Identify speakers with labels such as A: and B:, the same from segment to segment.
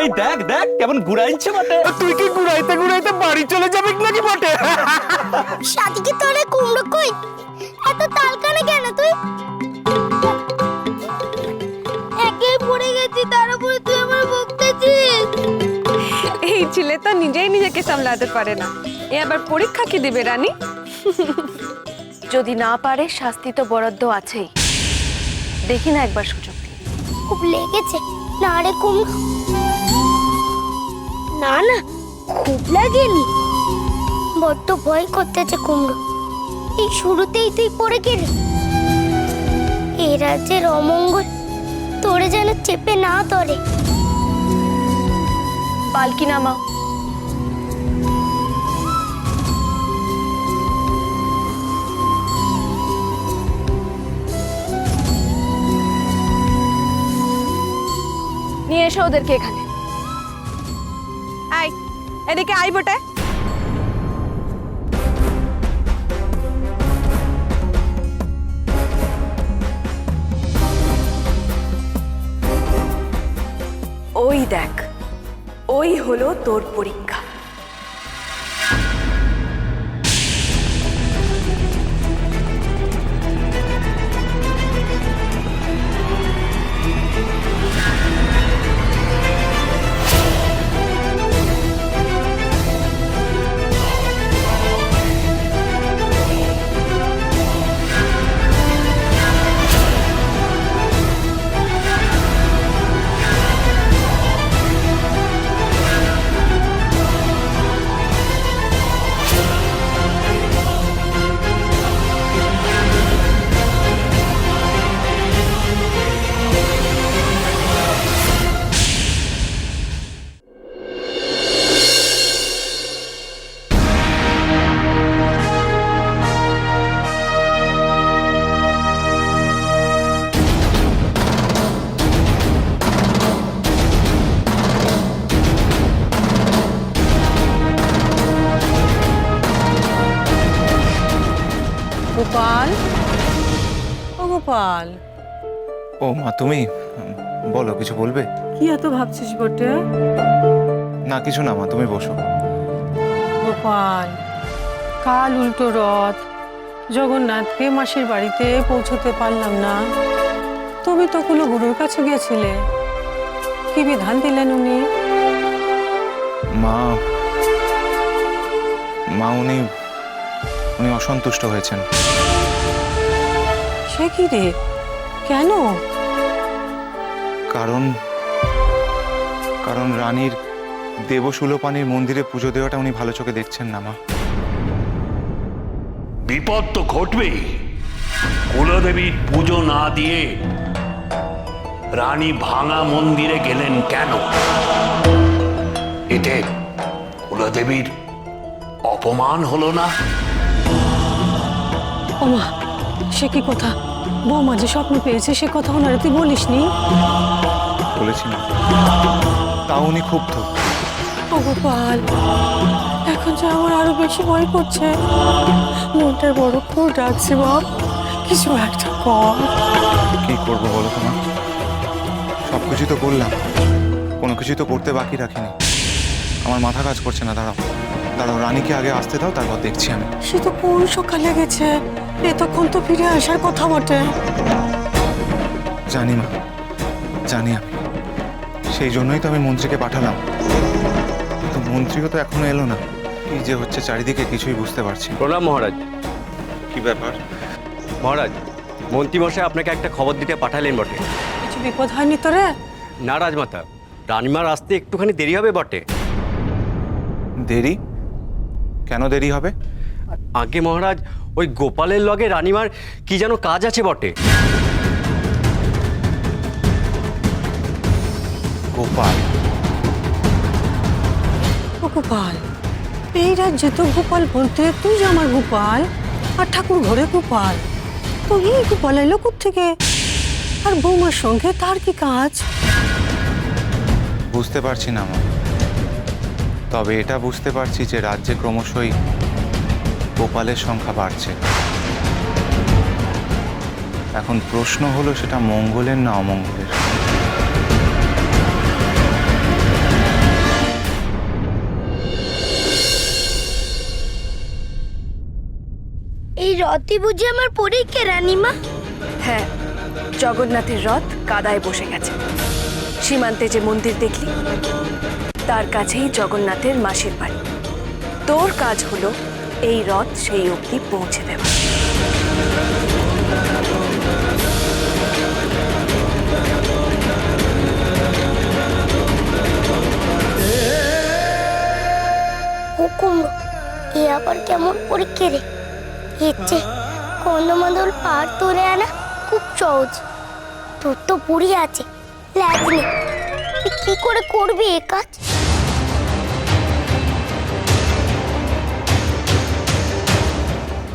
A: এই দেখ দেখ কেমন ঘুরাইছে বটে।
B: তুই কি ঘুরাইতে ঘুরাইতে বাড়ি চলে যাবি নাকি বটে?
C: সাথীকে তোরে কুমড়ো কই এত তালকানে কেন তুই? একেই পড়ে গেছি, তার উপরে তুই আমার বকতেছিস।
D: এই ছেলে তো নিজেই নিজেকে সামলাতে পারে না, এ আবার পরীক্ষা কি দিবে রানী? যদি না পারে শাস্তি তো বরাদ্দ আছেই, দেখি না একবার সুযোগ দিয়ে।
C: খুব লেগেছে না রে কুমড়ো? না না, খুব লাগেনি, বড্ড ভয় করতেছে কুমড়ো। এই শুরুতেই তুই পড়ে গেলি। এই রাজ্যের অমঙ্গল তোরে যেন চেপে না ধরে।
D: পালকি নামাও। নিয়ে এসো ওদেরকে এখানে। আয়, এদিকে আয় বটে। ওই দেখ, ওই হলো তোর পরীক্ষা।
E: গোপাল, ও গোপাল,
F: ও মা, তুমি বলো, কিছু বলবে?
E: কি এত ভাবছিস বটে?
F: না কিছু না মা, তুমি বসো।
E: গোপাল, কাল উল্টো রথ, জগন্নাথকে মাসির বাড়িতে পৌঁছতে পারলাম না। তুমি তো কুলো গুরুর কাছে গিয়েছিলে, কি বিধান দিলেন উনি?
F: মা মা উনি উনি অসন্তুষ্ট হয়েছেন।
E: সে কি রে, কেন?
F: কারণ কারণ রানীর দেবশূলপাণির মন্দিরে পুজো দেওয়াটা উনি ভালো চোখে দেখছেন না মা।
G: বিপদ তো ঘটবেই। কুলদেবীর পুজো না দিয়ে রানী ভাঙা মন্দিরে গেলেন কেন? এতে কুলদেবীর অপমান হলো না?
E: ওমা, সে কি কথা? বৌমা যে স্বপ্ন পেয়েছে সে কথা ওনারে তুই বলিসনি?
F: বলেছি না, তা উনি ক্ষুব্ধ।
E: ও গোপাল, এখন যে আমার আরো বেশি ভয় করছে, মনটা বড় খুব ডাকছে। বাপ, কিছু একটা কর।
F: কি করবো বলো তোমার? সবকিছু তো করলাম, কোনো কিছু তো করতে বাকি রাখিনি। আমার মাথা কাজ করছে না। দাঁড়াও দাঁড়াও, রানীকে আগে আসতে দাও, তারপর দেখছি আমি।
E: সে তো কোন সকালে গেছে, এতক্ষণ তো ফিরে আসার কথা বটে।
F: জানি মা, জানি আমি, সেই জন্যই তো আমি মন্ত্রীকে পাঠালাম। কিন্তু মন্ত্রীও তো এখনো এলো না। কি যে হচ্ছে চারিদিকে কিছুই বুঝতে পারছি না।
H: প্রণাম মহারাজ।
F: কি ব্যাপার?
H: মহারাজ, মন্ত্রীমশাই আপনাকে একটা খবর দিতে পাঠালেন বটে।
E: কিছু বিপদ হয়নি তোরে?
H: না রাজমাতা, রানীমার আসতে একটুখানি দেরি হবে বটে।
F: দেরি? কেন দেরি হবে?
H: আগে মহারাজ, ওই গোপালের লগে রানীমার কি যেন কাজ আছে বটে।
F: গোপাল?
E: ও গোপাল, এই রাজ্যে তো গোপাল বলতে তুই যে আমার গোপাল, আর ঠাকুর ঘরে গোপাল, তো এই গোপাল এলো কোত্থেকে? আর বৌমার সঙ্গে তার কি কাজ?
F: বুঝতে পারছি না মা, তবে এটা বুঝতে পারছি যে রাজ্যে ক্রমশই গোপালের সংখ্যা বাড়ছে। এখন প্রশ্ন হলো সেটা মঙ্গলের না অমঙ্গলের।
C: এই রথই বুঝি আমার পরীক্ষা রানীমা?
D: হ্যাঁ, জগন্নাথের রথ কাদায় বসে গেছে। সীমান্তে যে মন্দির দেখলি, তার কাছেই জগন্নাথের মাসির বাড়ি। তোর কাজ হলো এই রথ সেই অবধি পৌঁছে দেওয়া।
C: হুকুম, এ আবার কেমন পরীক্ষা রে? এর চেয়ে কন্দমাদল পাহাড় তুলে আনা খুব সহজ। তোর তো পুরী আছে, ল্যাজ নেই, তুই কি করে করবি এ কাজ?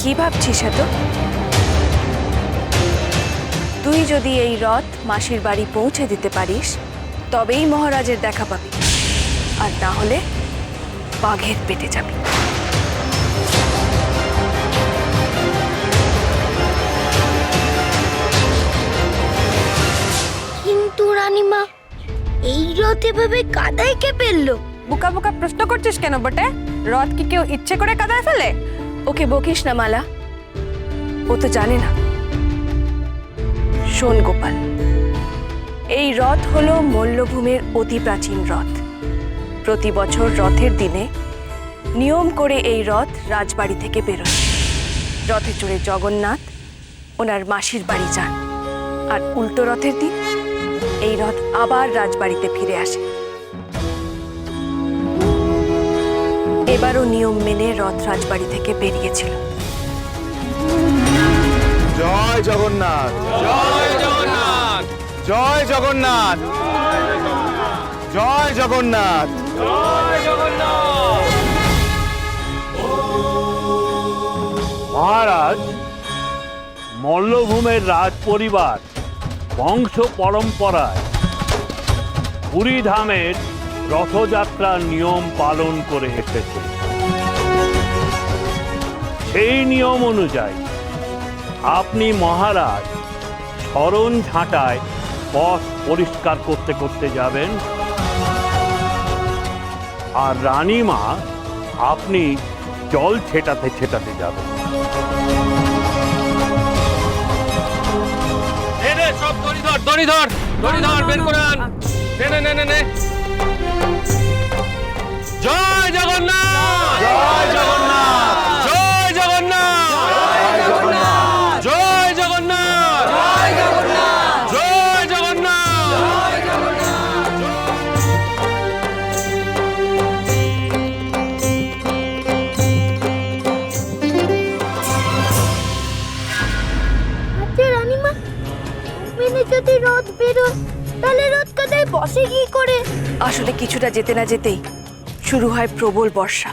D: কি ভাবছিস এত? তুই যদি এই রথ মাসির বাড়ি পৌঁছে দিতে পারিস, তবেই মহারাজের দেখা পাবি, আর না হলে বাঘের পেটে যাবি।
C: কিন্তু রানীমা, এই রথ এভাবে কাদায় কে ফেললো?
D: বোকা বোকা প্রশ্ন করছিস কেন বটে? রথ কি কেউ ইচ্ছে করে কাদায় ফেলে? ওকে বকিস না মালা, ও তো জানে না। শোন গোপাল, এই রথ হলো মল্লভূমের অতি প্রাচীন রথ। প্রতি বছর রথের দিনে নিয়ম করে এই রথ রাজবাড়ি থেকে বেরোয়। রথে চড়ে জগন্নাথ ওনার মাসির বাড়ি যান, আর উল্টো রথের দিন এই রথ আবার রাজবাড়িতে ফিরে আসে। এবারও নিয়ম মেনে রথ রাজবাড়ি থেকে বেরিয়েছিল।
F: জয় জগন্নাথ, জয় জগন্নাথ, জয় জগন্নাথ, জয় জগন্নাথ, জয় জগন্নাথ।
G: মহারাজ, মল্লভূমের রাজ পরিবার বংশ পরম্পরায় পুরী ধামের রথযাত্রার নিয়ম পালন করে এসেছে। সেই নিয়ম অনুযায়ী আপনি মহারাজ শরণ ঝাঁটায় পথ পরিষ্কার করতে করতে যাবেন, আর রানীমা আপনি জল ছেটাতে ছেটাতে যাবেন।
B: সব দড়ি ধর বের করে আন। নে। জয় জগন্নাথ, জয় জগন্নাথ, জয় জগন্নাথ, জয় জগন্নাথ, জয় জগন্নাথ, জয় জগন্নাথ, জয়
C: আচ্ছা রানীমা, মেনে যদি রথ বেরোয়, তাহলে রথ কাদায় বসে কি করে?
D: আসলে কিছুটা যেতে না যেতেই শুরু হয় প্রবল বর্ষা।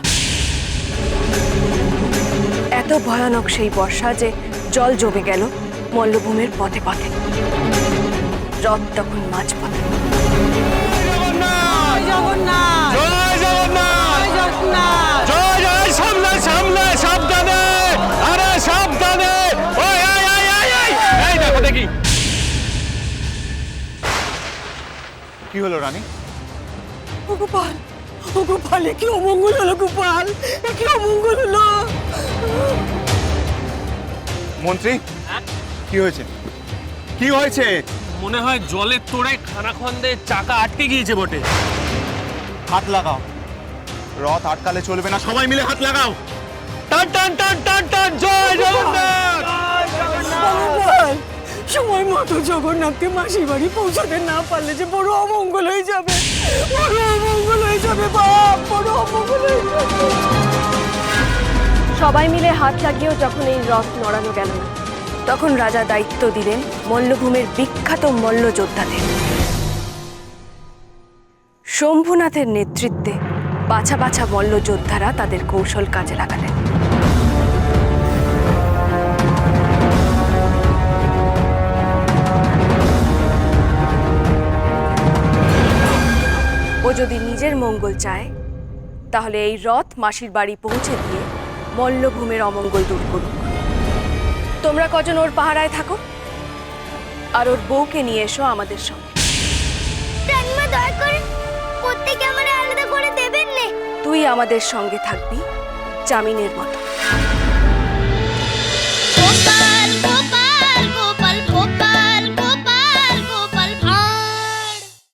D: এত ভয়ানক সেই বর্ষা যে জল জমে গেল মল্লভূমের পথে পথে। রথ তখন মাঝপথে।
E: জগন্নাথ
B: জয় জগন্নাথ,
E: জগন্নাথ
B: জয় জয়। সামনে সাবধানে, আরে সাবধানে। ওই এই দেখো দেখি।
F: কি হলো রানী?
E: ও গোপাল, এ কি অমঙ্গল হলো গোপাল, এ কি অমঙ্গল হলো?
F: মন্ত্রী, কি হয়েছে? কি হয়েছে?
B: মনে হয় জলের তোড়ায় খানাখন্দে চাকা আটকে গিয়েছে বটে।
F: হাত লাগাও, রথ আটকালে চলবে না, সবাই মিলে হাত লাগাও।
B: টান টান টান টান টান। জয় জগন্নাথ,
E: গোপাল, সময় মতো জগন্নাথকে মাসির বাড়ি পৌঁছাতে না পারলে যে বড় অমঙ্গল হয়ে যাবে, বড় অমঙ্গল হয়ে যাবে বাপ, বড় অমঙ্গল হয়ে যাবে।
D: সবাই মিলে হাত লাগিয়েও যখন এই রথ নড়ানো গেল না, তখন রাজা দায়িত্ব দিলেন মল্লভূমের বিখ্যাত মল্লযোদ্ধাদের। শম্ভুনাথের নেতৃত্বে বাছা বাছা মল্লযোদ্ধারা তাদের কৌশল কাজে লাগালেন। ও যদি নিজের মঙ্গল চায়, তাহলে এই রথ মাসির বাড়ি পৌঁছে দিয়ে মল্লভূমের অমঙ্গল দূর করুক। তোমরা কজন ওর পাহারায় থাকো, আর ওর বউকে নিয়ে এসো আমাদের সঙ্গে।
C: রানীমা, দয়া করে প্রত্যেকে আমার আলাদা করে দেবেন না।
D: তুই আমাদের সঙ্গে থাকবি জামিনের মতো।